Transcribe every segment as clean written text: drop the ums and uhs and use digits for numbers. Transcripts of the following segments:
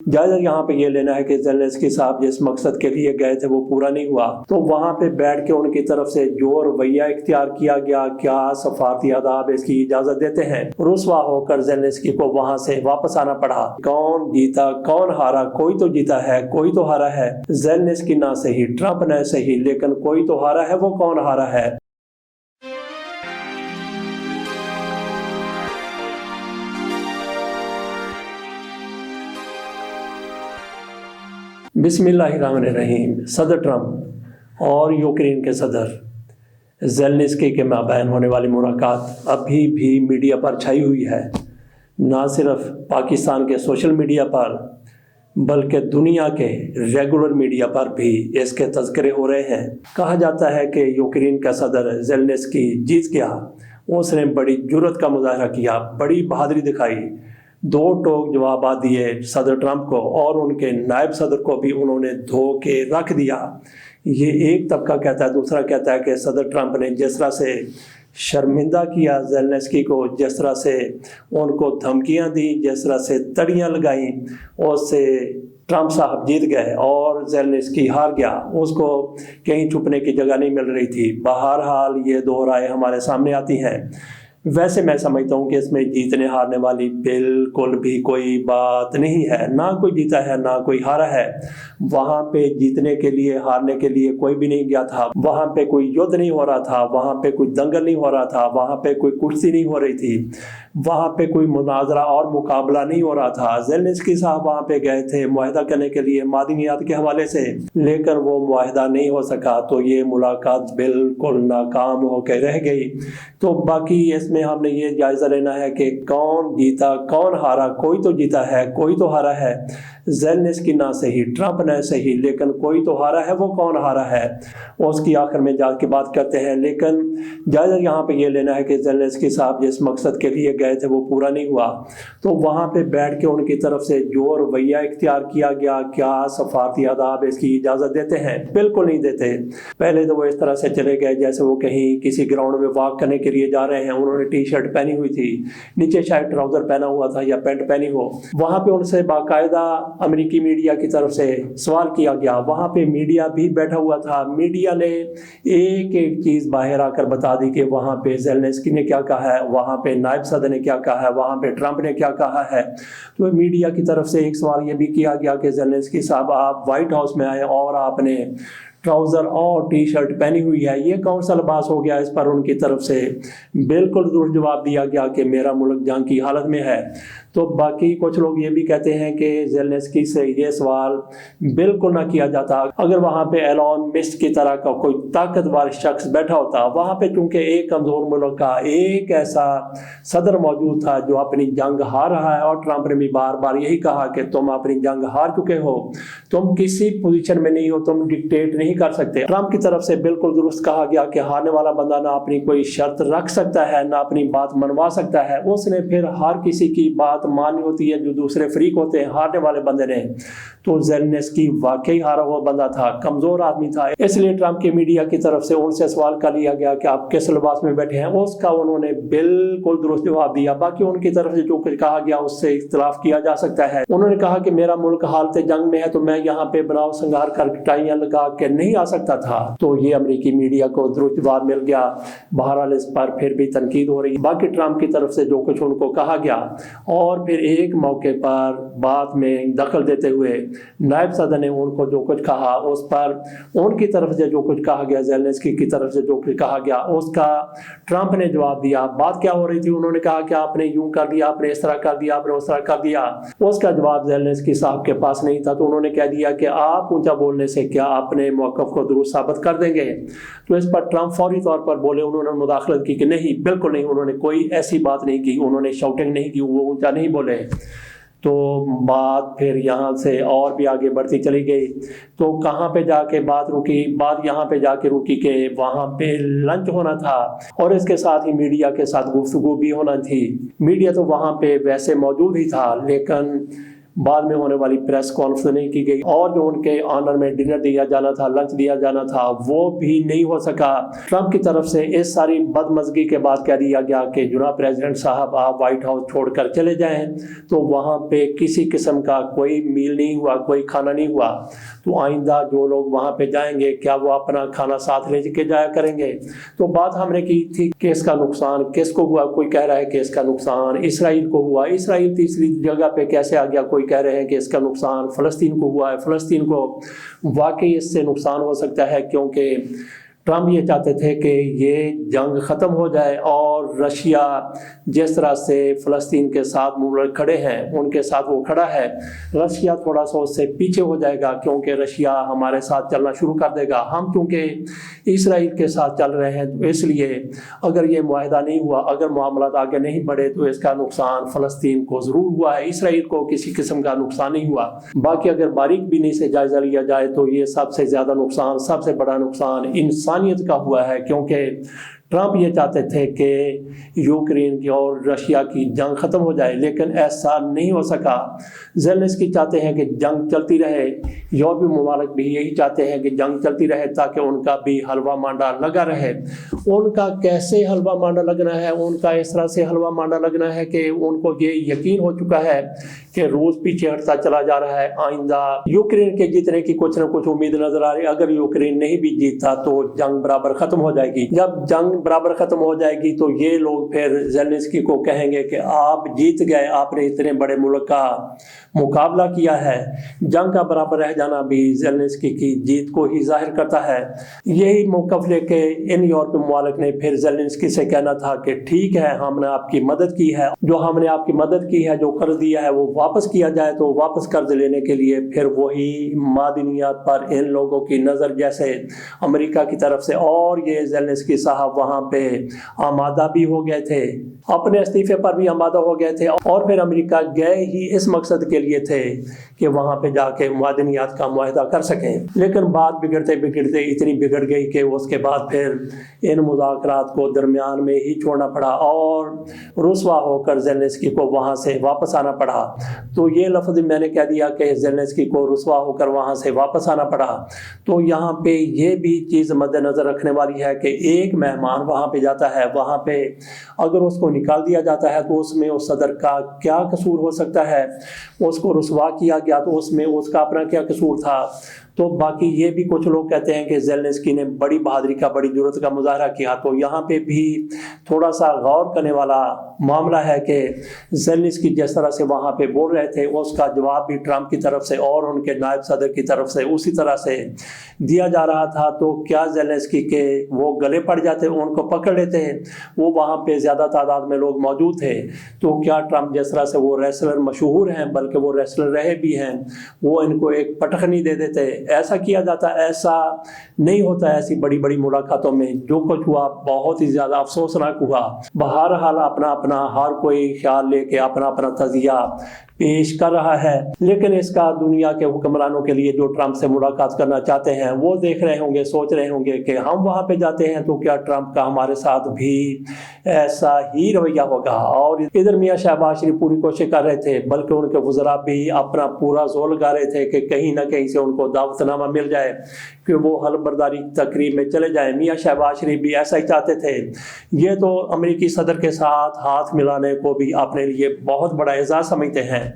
جائزہ یہاں پہ یہ لینا ہے کہ زیلنسکی صاحب جس مقصد کے لیے گئے تھے وہ پورا نہیں ہوا، تو وہاں پہ بیٹھ کے ان کی طرف سے جو رویہ اختیار کیا گیا، کیا سفارتی آداب اس کی اجازت دیتے ہیں، رسوا ہو کر زیلنسکی کو وہاں سے واپس آنا پڑا۔ کون جیتا کون ہارا؟ کوئی تو جیتا ہے، کوئی تو ہارا ہے۔ زیلنسکی نہ صحیح، ٹرمپ نہ صحیح، لیکن کوئی تو ہارا ہے۔ وہ کون ہارا ہے؟ بسم اللہ الرحمن الرحیم۔ صدر ٹرمپ اور یوکرین کے صدر زیلنسکی کے مابین ہونے والی ملاقات ابھی بھی میڈیا پر چھائی ہوئی ہے، نہ صرف پاکستان کے سوشل میڈیا پر بلکہ دنیا کے ریگولر میڈیا پر بھی اس کے تذکرے ہو رہے ہیں۔ کہا جاتا ہے کہ یوکرین کا صدر زیلنسکی جیت گیا، اس نے بڑی جرأت کا مظاہرہ کیا، بڑی بہادری دکھائی، دو ٹوک جوابات دیے صدر ٹرمپ کو، اور ان کے نائب صدر کو بھی انہوں نے دھو کے رکھ دیا۔ یہ ایک طبقہ کہتا ہے، دوسرا کہتا ہے کہ صدر ٹرمپ نے جس طرح سے شرمندہ کیا زیلنسکی کو، جس طرح سے ان کو دھمکیاں دی، جس طرح سے تڑیاں لگائیں، اس سے ٹرمپ صاحب جیت گئے اور زیلنسکی ہار گیا۔ اس کو کہیں چھپنے کی جگہ نہیں مل رہی تھی۔ بہرحال یہ دو رائے ہمارے سامنے آتی ہیں۔ ویسے میں سمجھتا ہوں کہ اس میں جیتنے ہارنے والی بالکل بھی کوئی بات نہیں ہے، نہ کوئی جیتا ہے نہ کوئی ہارا ہے۔ وہاں پہ جیتنے کے لیے ہارنے کے لیے کوئی بھی نہیں گیا تھا، وہاں پہ کوئی یدھ نہیں ہو رہا تھا، وہاں پہ کوئی دنگل نہیں ہو رہا تھا، وہاں پہ کوئی کشتی نہیں ہو رہی تھی، وہاں پہ کوئی مناظرہ اور مقابلہ نہیں ہو رہا تھا۔ زیلنسکی صاحب وہاں پہ گئے تھے معاہدہ کرنے کے لیے معدنیات کے حوالے سے، لیکن وہ معاہدہ نہیں ہو سکا، تو یہ ملاقات بالکل ناکام ہو کے رہ گئی۔ تو باقی اس میں ہم نے یہ جائزہ لینا ہے کہ کون جیتا کون ہارا؟ کوئی تو جیتا ہے، کوئی تو ہارا ہے۔ زیلنسکی نہ صحیح، ٹرمپ نہ صحیح، لیکن کوئی تو ہارا ہے۔ وہ کون ہارا ہے؟ اس کی آخر میں جا کے بات کرتے ہیں، لیکن جائزہ یہاں پہ یہ لینا ہے کہ زیلنسکی صاحب جس مقصد کے لیے گئے تھے وہ پورا نہیں ہوا، تو وہاں پہ بیٹھ کے ان کی طرف سے جو رویہ اختیار کیا گیا، کیا سفارتی آداب اس کی اجازت دیتے ہیں؟ بالکل نہیں دیتے۔ پہلے تو وہ اس طرح سے چلے گئے جیسے وہ کہیں کسی گراؤنڈ میں واک کرنے کے لیے جا رہے ہیں۔ انہوں نے ٹی شرٹ پہنی ہوئی تھی، نیچے شاید ٹراؤزر پہنا ہوا تھا یا پینٹ پہنی ہو۔ وہاں پہ ان سے باقاعدہ امریکی میڈیا کی طرف سے سوال کیا گیا، وہاں پہ میڈیا بھی بیٹھا ہوا تھا۔ میڈیا نے ایک ایک چیز باہر آ کر بتا دی کہ وہاں پہ زیلنسکی نے کیا کہا ہے، وہاں پہ نائب صدر نے کیا کہا ہے، وہاں پہ ٹرمپ نے کیا کہا ہے۔ تو میڈیا کی طرف سے ایک سوال یہ بھی کیا گیا کہ زیلنسکی صاحب آپ وائٹ ہاؤس میں آئے اور آپ نے ٹراؤزر اور ٹی شرٹ پہنی ہوئی ہے، یہ کون سا لباس ہو گیا؟ اس پر ان کی طرف سے بالکل درست جواب دیا گیا کہ میرا ملک جنگ کی حالت میں ہے۔ تو باقی کچھ لوگ یہ بھی کہتے ہیں کہ زیلنسکی سے یہ سوال بالکل نہ کیا جاتا اگر وہاں پہ ایلون مسک کی طرح کا کوئی طاقتور شخص بیٹھا ہوتا۔ وہاں پہ چونکہ ایک کمزور ملک کا ایک ایسا صدر موجود تھا جو اپنی جنگ ہار رہا ہے، اور ٹرمپ نے بھی بار بار یہی کہا کہ تم اپنی جنگ ہار چکے ہو، تم کسی پوزیشن میں نہیں ہو، تم ڈکٹیٹ نہیں کر سکتے۔ ٹرمپ کی طرف سے بالکل درست کہا گیا کہ ہارنے والا بندہ نہ اپنی کوئی شرط رکھ سکتا ہے، نہ اپنی بات منوا سکتا ہے۔ اس نے پھر ہر کسی کی بات مانی ہوتی ہے جو دوسرے فریق ہوتے ہیں، ہارنے والے بندے نے۔ تو زیلنسکی واقعی ہارا ہوا بندہ تھا، کمزور آدمی تھا، اس لیے ٹرمپ کی میڈیا کی طرف سے ان سے سوال کر لیا گیا کہ آپ کس لباس میں بیٹھے ہیں۔ اس کا انہوں نے بالکل درست جواب دیا۔ باقی ان کی طرف سے جو کچھ کہا گیا اس سے اختلاف کیا جا سکتا ہے۔ انہوں نے کہا کہ میرا ملک حالت جنگ میں ہے تو میں یہاں پہ بناؤ سنگار کر ٹائیاں لگا کے نہیں آ سکتا تھا۔ تو یہ امریکی میڈیا کو درست جواب مل گیا۔ بہرحال اس پر پھر بھی تنقید ہو رہی ہے۔ باقی ٹرمپ کی طرف سے جو کچھ ان کو کہا گیا، اور پھر ایک موقع پر بات میں دخل دیتے ہوئے نائب صدر نے ان کو جو کچھ کہا، اس پر ان کی طرف سے جو کچھ کہا گیا، زیلنسکی کی طرف سے جو کچھ کہا گیا، اس کا ٹرمپ نے جواب دیا۔ بات کیا ہو رہی تھی؟ انہوں نے کہا کہ آپ نے یوں کر دیا، آپ نے اس طرح کر دیا، آپ نے اس طرح کر دیا۔ اس کا جواب زیلنسکی صاحب کے پاس نہیں تھا، تو انہوں نے کہہ دیا کہ آپ اونچا بولنے سے کیا اپنے موقف کو درست ثابت کر دیں گے؟ تو اس پر ٹرمپ فوری طور پر بولے، انہوں نے مداخلت کی کہ نہیں، بالکل نہیں، انہوں نے کوئی ایسی بات نہیں کی، انہوں نے شاؤٹنگ نہیں کی، وہ اونچا نہیں بولے۔ تو بات پھر یہاں سے اور بھی آگے بڑھتی چلی گئی۔ تو کہاں پہ جا کے بات رکی؟ بات یہاں پہ جا کے رکی کہ وہاں پہ لنچ ہونا تھا، اور اس کے ساتھ ہی میڈیا کے ساتھ گفتگو بھی ہونا تھی۔ میڈیا تو وہاں پہ ویسے موجود ہی تھا، لیکن بعد میں ہونے والی پریس کانفرنس نہیں کی گئی، اور جو ان کے آنر میں ڈنر دیا جانا تھا، لنچ دیا جانا تھا، وہ بھی نہیں ہو سکا۔ ٹرمپ کی طرف سے اس ساری بدمزگی کے بعد کہہ دیا گیا کہ جناب پریزیڈنٹ صاحب آپ وائٹ ہاؤس چھوڑ کر چلے جائیں، تو وہاں پہ کسی قسم کا کوئی میل نہیں ہوا، کوئی کھانا نہیں ہوا۔ تو آئندہ جو لوگ وہاں پہ جائیں گے کیا وہ اپنا کھانا ساتھ لے کے جایا کریں گے؟ تو بات ہم نے کی تھی کہ اس کا نقصان کس کو ہوا، کوئی کہہ رہا ہے کہ اس کا نقصان اسرائیل کو ہوا، اسرائیل تیسری جگہ پہ کیسے آ گیا، کوئی کہہ رہے ہیں کہ اس کا نقصان فلسطین کو ہوا ہے۔ فلسطین کو واقعی اس سے نقصان ہو سکتا ہے، کیونکہ ٹرمپ یہ چاہتے تھے کہ یہ جنگ ختم ہو جائے، اور رشیا جس طرح سے فلسطین کے ساتھ ملک کھڑے ہیں ان کے ساتھ وہ کھڑا ہے، رشیا تھوڑا سا اس سے پیچھے ہو جائے گا، کیونکہ رشیا ہمارے ساتھ چلنا شروع کر دے گا۔ ہم چونکہ اسرائیل کے ساتھ چل رہے ہیں، تو اس لیے اگر یہ معاہدہ نہیں ہوا، اگر معاملات آگے نہیں بڑھے، تو اس کا نقصان فلسطین کو ضرور ہوا ہے، اسرائیل کو کسی قسم کا نقصان نہیں ہوا۔ باقی اگر باریک بینی سے جائزہ لیا جائے تو یہ سب سے زیادہ نقصان، سب سے بڑا نقصان انسانیت کا ہوا ہے، کیونکہ ٹرمپ یہ چاہتے تھے کہ یوکرین کی اور رشیا کی جنگ ختم ہو جائے، لیکن ایسا نہیں ہو سکا۔ زیلنسکی چاہتے ہیں کہ جنگ چلتی رہے، یورپی ممالک بھی یہی چاہتے ہیں کہ جنگ چلتی رہے تاکہ ان کا بھی حلوہ مانڈا لگا رہے۔ ان کا کیسے حلوہ مانڈا لگنا ہے؟ ان کا اس طرح سے حلوہ مانڈا لگنا ہے کہ ان کو یہ یقین ہو چکا ہے کہ روس پیچھے ہٹتا چلا جا رہا ہے، آئندہ یوکرین کے جیتنے کی کچھ نہ کچھ امید نظر آ رہی ہے۔ اگر یوکرین نہیں بھی جیتا تو جنگ برابر ختم ہو جائے گی۔ جب جنگ برابر ختم ہو جائے گی تو یہ لوگ پھر زیلنسکی کو کہیں گے کہ آپ جیت گئے، آپ نے اتنے بڑے ملک کا مقابلہ کیا ہے۔ جنگ کا برابر رہ جانا بھی زیلنسکی کی جیت کو ہی ظاہر کرتا ہے۔ یہی موقف لے کے ان یورپی ممالک نے پھر زیلنسکی سے کہنا تھا کہ ٹھیک ہے، ہم نے آپ کی مدد کی ہے، جو ہم نے آپ کی مدد کی ہے، جو قرض دیا ہے وہ واپس کیا جائے۔ تو واپس قرض لینے کے لیے پھر وہی معدنیات پر ان لوگوں کی نظر جیسے امریکہ کی طرف سے، اور یہ زیلنسکی صاحب وہاں پہ آمادہ بھی ہو گئے تھے، اپنے استعفے پر بھی آمادہ ہو گئے تھے، اور پھر امریکہ گئے ہی اس مقصد کے لیے تھے کہ وہاں پہ جا کے معدنیات کا معاہدہ کر سکیں۔ لیکن بات بگڑتے بگڑتے اتنی بگڑ گئی کہ اس کے بعد پھر ان مذاکرات کو درمیان میں ہی چھوڑنا پڑا، اور رسوا ہو کر زیلنسکی کو وہاں سے واپس آنا پڑا۔ تو یہ لفظ میں نے کہہ دیا کہ زیلنسکی کو رسوا ہو کر وہاں سے واپس آنا پڑا۔ تو یہاں پہ یہ بھی چیز مد نظر رکھنے والی ہے کہ ایک مہمان وہاں پہ جاتا ہے، وہاں پہ اگر اس کو نکال دیا جاتا ہے تو اس میں اس صدر کا کیا قصور ہو سکتا ہے؟ اس کو رسوا کیا گیا تو اس میں اس کا اپنا کیا قصور تھا؟ تو باقی یہ بھی کچھ لوگ کہتے ہیں کہ زیلنسکی نے بڑی بہادری کا، بڑی جرأت کا مظاہرہ کیا۔ تو یہاں پہ بھی تھوڑا سا غور کرنے والا معاملہ ہے کہ زیلنسکی جس طرح سے وہاں پہ بول رہے تھے، اس کا جواب بھی ٹرمپ کی طرف سے اور ان کے نائب صدر کی طرف سے اسی طرح سے دیا جا رہا تھا۔ تو کیا زیلنسکی کے وہ گلے پڑ جاتے، ان کو پکڑ لیتے ہیں؟ وہ وہاں پہ زیادہ تعداد میں لوگ موجود تھے، تو کیا ٹرمپ جس طرح سے وہ ریسلر مشہور ہیں، بلکہ وہ ریسلر رہے بھی ہیں، وہ ان کو ایک پٹخنی دے دیتے؟ ایسا کیا جاتا؟ ایسا نہیں ہوتا۔ ایسی بڑی بڑی ملاقاتوں میں جو کچھ ہوا بہت ہی زیادہ افسوسناک ہوا۔ بہرحال اپنا اپنا ہر کوئی خیال لے کے اپنا اپنا تجزیہ پیش کر رہا ہے، لیکن اس کا دنیا کے حکمرانوں کے لیے جو ٹرمپ سے ملاقات کرنا چاہتے ہیں وہ دیکھ رہے ہوں گے، سوچ رہے ہوں گے کہ ہم وہاں پہ جاتے ہیں تو کیا ٹرمپ کا ہمارے ساتھ بھی ایسا ہی رویہ ہوگا؟ اور ادھر میاں شہباز شریف پوری کوشش کر رہے تھے، بلکہ ان کے وزراء بھی اپنا پورا زور لگا رہے تھے کہ کہیں نہ کہیں سے ان کو دعوت نامہ مل جائے کہ وہ حلف برداری تقریب میں چلے جائیں۔ میاں شہباز شریف بھی ایسا ہی چاہتے تھے۔ یہ تو امریکی صدر کے ساتھ ہاتھ ملانے کو بھی اپنے لیے بہت بڑا اعزاز سمجھتے ہیں۔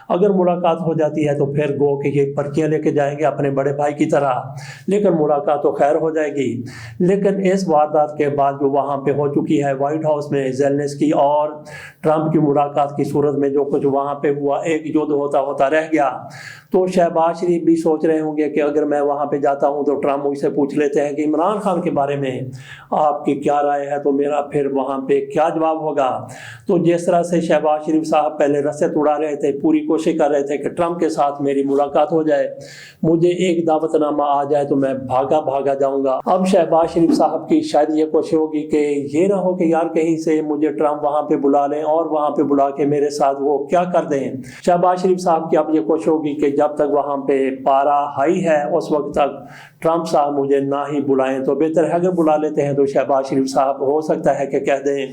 اگر ملاقات ہو جاتی ہے تو پھر گو کہ یہ پرچیاں لے کے جائیں گے اپنے بڑے بھائی کی طرح، لیکن ملاقات تو خیر ہو جائے گی۔ لیکن اس واردات کے بعد جو وہاں پہ ہو چکی ہے وائٹ ہاؤس میں، زیلنسکی اور ٹرمپ کی ملاقات کی صورت میں جو کچھ وہاں پہ ہوا، ایک یدھ ہوتا ہوتا رہ گیا۔ تو شہباز شریف بھی سوچ رہے ہوں گے کہ اگر میں وہاں پہ جاتا ہوں تو ٹرمپ مجھ سے پوچھ لیتے ہیں کہ عمران خان کے بارے میں آپ کی کیا رائے ہے، تو میرا پھر وہاں پہ کیا جواب ہوگا؟ تو جس طرح سے شہباز شریف صاحب پہلے رسے توڑا رہے تھے، پوری کوشش کر رہے تھے کہ ٹرمپ کے ساتھ میری ملاقات ہو جائے، مجھے ایک دعوت نامہ آ جائے تو میں بھاگا جاؤں گا۔ اب شہباز شریف صاحب کی شاید یہ کوشش ہوگی کہ یہ نہ ہو کہ یار کہیں سے مجھے ٹرمپ وہاں پہ بلا لیں اور وہاں پہ بلا کے میرے ساتھ وہ کیا کر دیں۔ شہباز شریف صاحب کی اب یہ کوشش ہوگی کہ جب تک وہاں پہ پارا ہائی ہے اس وقت تک ٹرمپ صاحب مجھے نہ ہی بلائیں تو بہتر ہے، اگر بلا لیتے ہیں تو شہباز شریف صاحب ہو سکتا ہے کہ کہہ دیں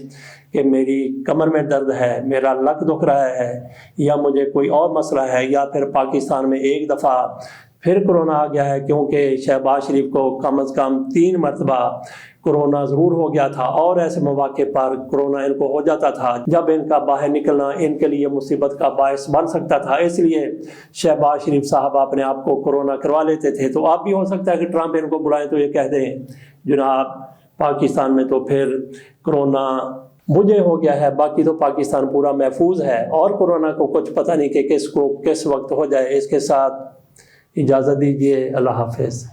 کہ میری کمر میں درد ہے، میرا لک دکھ رہا ہے، یا مجھے کوئی اور مسئلہ ہے، یا پھر پاکستان میں ایک دفعہ پھر کرونا آ گیا ہے، کیونکہ شہباز شریف کو کم از کم 3 مرتبہ کرونا ضرور ہو گیا تھا، اور ایسے مواقع پر کرونا ان کو ہو جاتا تھا جب ان کا باہر نکلنا ان کے لیے مصیبت کا باعث بن سکتا تھا، اس لیے شہباز شریف صاحب اپنے آپ کو کرونا کروا لیتے تھے۔ تو اب بھی ہو سکتا ہے کہ ٹرمپ ان کو بلائیں تو یہ کہہ دیں جناب پاکستان میں تو پھر کرونا مجھے ہو گیا ہے، باقی تو پاکستان پورا محفوظ ہے، اور کرونا کو کچھ پتہ نہیں کہ کس کو کس وقت ہو جائے۔ اس کے ساتھ اجازت دیجیے، اللہ حافظ۔